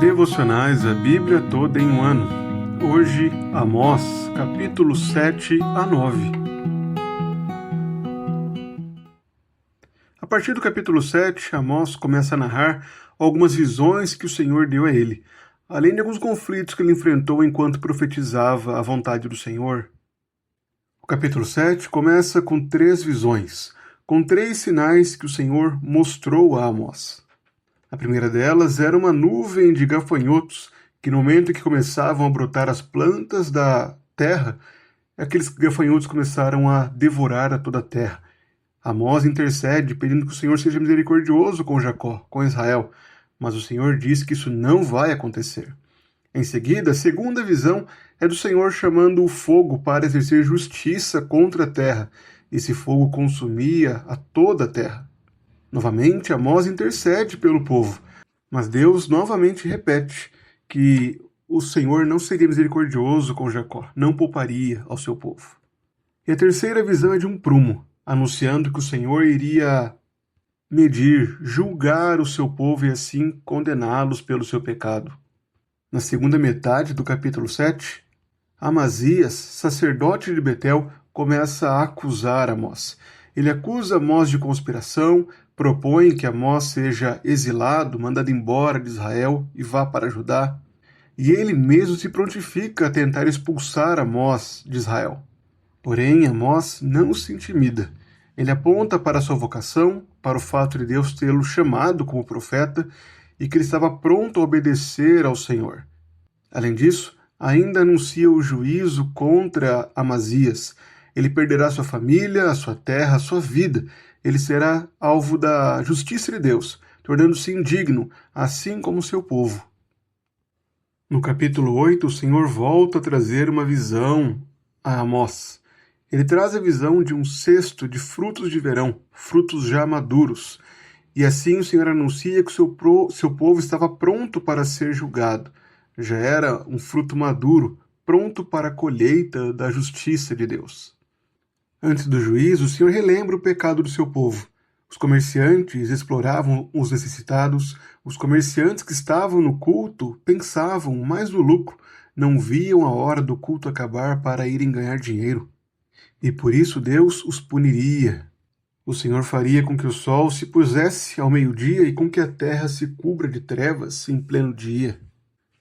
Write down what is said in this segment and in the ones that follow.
Devocionais A Bíblia Toda em um Ano. Hoje, Amós, capítulo 7 a 9. A partir do capítulo 7, Amós começa a narrar algumas visões que o Senhor deu a ele, além de alguns conflitos que ele enfrentou enquanto profetizava a vontade do Senhor. O capítulo 7 começa com 3 visões, com 3 sinais que o Senhor mostrou a Amós. A primeira delas era uma nuvem de gafanhotos que, no momento em que começavam a brotar as plantas da terra, aqueles gafanhotos começaram a devorar a toda a terra. Amós intercede pedindo que o Senhor seja misericordioso com Jacó, com Israel, mas o Senhor diz que isso não vai acontecer. Em seguida, a segunda visão é do Senhor chamando o fogo para exercer justiça contra a terra. Esse fogo consumia a toda a terra. Novamente, Amós intercede pelo povo, mas Deus novamente repete que o Senhor não seria misericordioso com Jacó, não pouparia ao seu povo. E a terceira visão é de um prumo, anunciando que o Senhor iria medir, julgar o seu povo e assim condená-los pelo seu pecado. Na segunda metade do capítulo 7, Amazias, sacerdote de Betel, começa a acusar Amós. Ele acusa Amós de conspiração, propõe que Amós seja exilado, mandado embora de Israel e vá para Judá. E ele mesmo se prontifica a tentar expulsar Amós de Israel. Porém, Amós não se intimida. Ele aponta para a sua vocação, para o fato de Deus tê-lo chamado como profeta e que ele estava pronto a obedecer ao Senhor. Além disso, ainda anuncia o juízo contra Amazias. Ele perderá sua família, a sua terra, a sua vida. Ele será alvo da justiça de Deus, tornando-se indigno, assim como seu povo. No capítulo 8, o Senhor volta a trazer uma visão a Amós. Ele traz a visão de um cesto de frutos de verão, frutos já maduros. E assim o Senhor anuncia que o seu povo estava pronto para ser julgado. Já era um fruto maduro, pronto para a colheita da justiça de Deus. Antes do juízo, o Senhor relembra o pecado do seu povo. Os comerciantes exploravam os necessitados, os comerciantes que estavam no culto pensavam mais no lucro, não viam a hora do culto acabar para irem ganhar dinheiro. E por isso Deus os puniria. O Senhor faria com que o sol se pusesse ao meio-dia e com que a terra se cubra de trevas em pleno dia.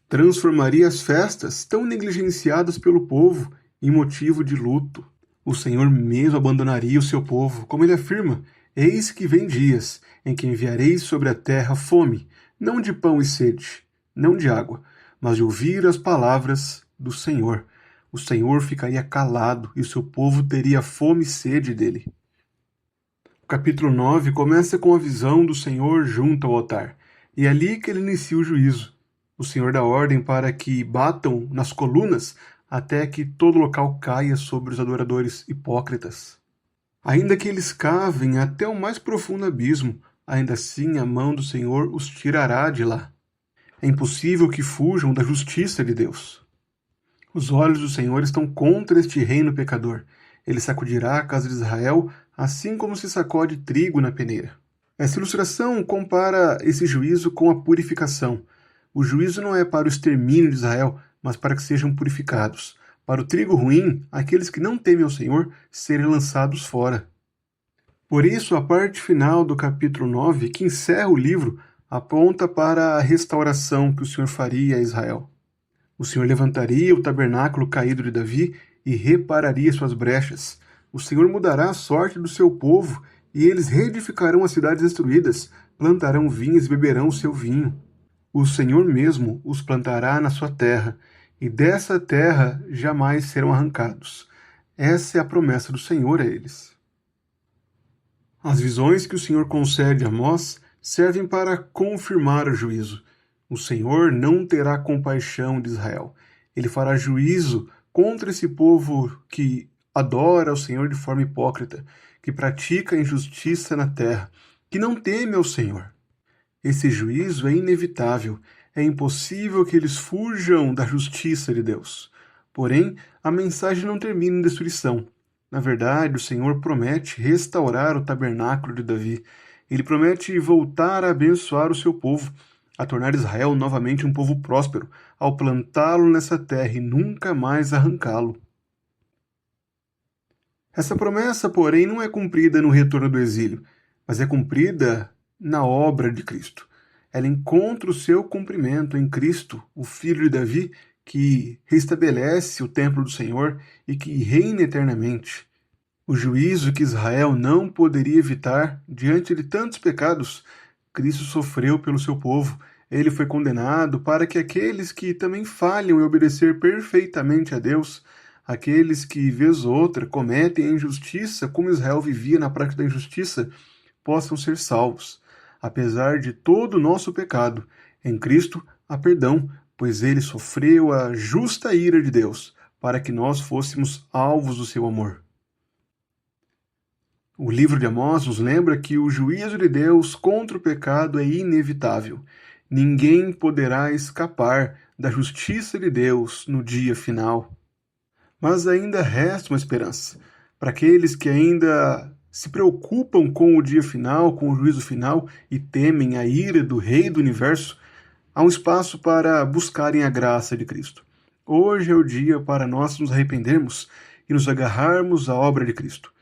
Transformaria as festas tão negligenciadas pelo povo em motivo de luto. O Senhor mesmo abandonaria o seu povo, como ele afirma: eis que vem dias em que enviarei sobre a terra fome, não de pão e sede, não de água, mas de ouvir as palavras do Senhor. O Senhor ficaria calado e o seu povo teria fome e sede dele. O capítulo 9 começa com a visão do Senhor junto ao altar, e é ali que ele inicia o juízo. O Senhor dá ordem para que batam nas colunas até que todo o local caia sobre os adoradores hipócritas. Ainda que eles cavem até o mais profundo abismo, ainda assim a mão do Senhor os tirará de lá. É impossível que fujam da justiça de Deus. Os olhos do Senhor estão contra este reino pecador. Ele sacudirá a casa de Israel, assim como se sacode trigo na peneira. Essa ilustração compara esse juízo com a purificação. O juízo não é para o extermínio de Israel, mas para que sejam purificados. Para o trigo ruim, aqueles que não temem ao Senhor serem lançados fora. Por isso, a parte final do capítulo 9, que encerra o livro, aponta para a restauração que o Senhor faria a Israel. O Senhor levantaria o tabernáculo caído de Davi e repararia suas brechas. O Senhor mudará a sorte do seu povo e eles reedificarão as cidades destruídas, plantarão vinhas e beberão o seu vinho. O Senhor mesmo os plantará na sua terra, e dessa terra jamais serão arrancados. Essa é a promessa do Senhor a eles. As visões que o Senhor concede a Amós servem para confirmar o juízo. O Senhor não terá compaixão de Israel. Ele fará juízo contra esse povo que adora o Senhor de forma hipócrita, que pratica a injustiça na terra, que não teme ao Senhor. Esse juízo é inevitável. É impossível que eles fujam da justiça de Deus. Porém, a mensagem não termina em destruição. Na verdade, o Senhor promete restaurar o tabernáculo de Davi. Ele promete voltar a abençoar o seu povo. a tornar Israel novamente um povo próspero, ao plantá-lo nessa terra e nunca mais arrancá-lo. Essa promessa, porém, não é cumprida no retorno do exílio, mas é cumprida na obra de Cristo. Ela encontra o seu cumprimento em Cristo, o Filho de Davi, que restabelece o templo do Senhor e que reina eternamente. O juízo que Israel não poderia evitar diante de tantos pecados, Cristo sofreu pelo seu povo. Ele foi condenado para que aqueles que também falham em obedecer perfeitamente a Deus, aqueles que, vez ou outra, cometem a injustiça, como Israel vivia na prática da injustiça, possam ser salvos. Apesar de todo o nosso pecado, em Cristo há perdão, pois ele sofreu a justa ira de Deus, para que nós fôssemos alvos do seu amor. O livro de Amós nos lembra que o juízo de Deus contra o pecado é inevitável. Ninguém poderá escapar da justiça de Deus no dia final. Mas ainda resta uma esperança. Para aqueles que ainda se preocupam com o dia final, com o juízo final e temem a ira do Rei do Universo, há um espaço para buscarem a graça de Cristo. Hoje é o dia para nós nos arrependermos e nos agarrarmos à obra de Cristo.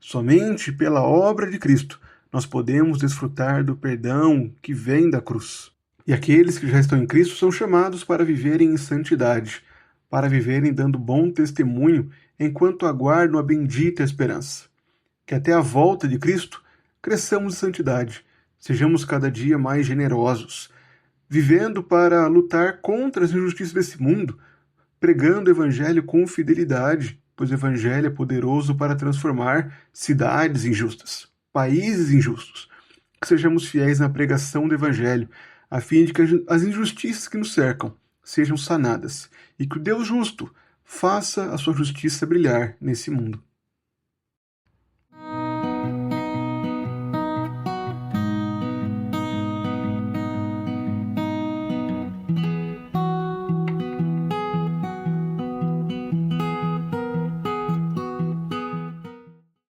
Somente pela obra de Cristo nós podemos desfrutar do perdão que vem da cruz. E aqueles que já estão em Cristo são chamados para viverem em santidade, para viverem dando bom testemunho enquanto aguardam a bendita esperança. Que até a volta de Cristo cresçamos em santidade, sejamos cada dia mais generosos, vivendo para lutar contra as injustiças desse mundo, pregando o Evangelho com fidelidade, pois o Evangelho é poderoso para transformar cidades injustas, países injustos. Que sejamos fiéis na pregação do Evangelho, a fim de que as injustiças que nos cercam sejam sanadas e que o Deus justo faça a sua justiça brilhar nesse mundo.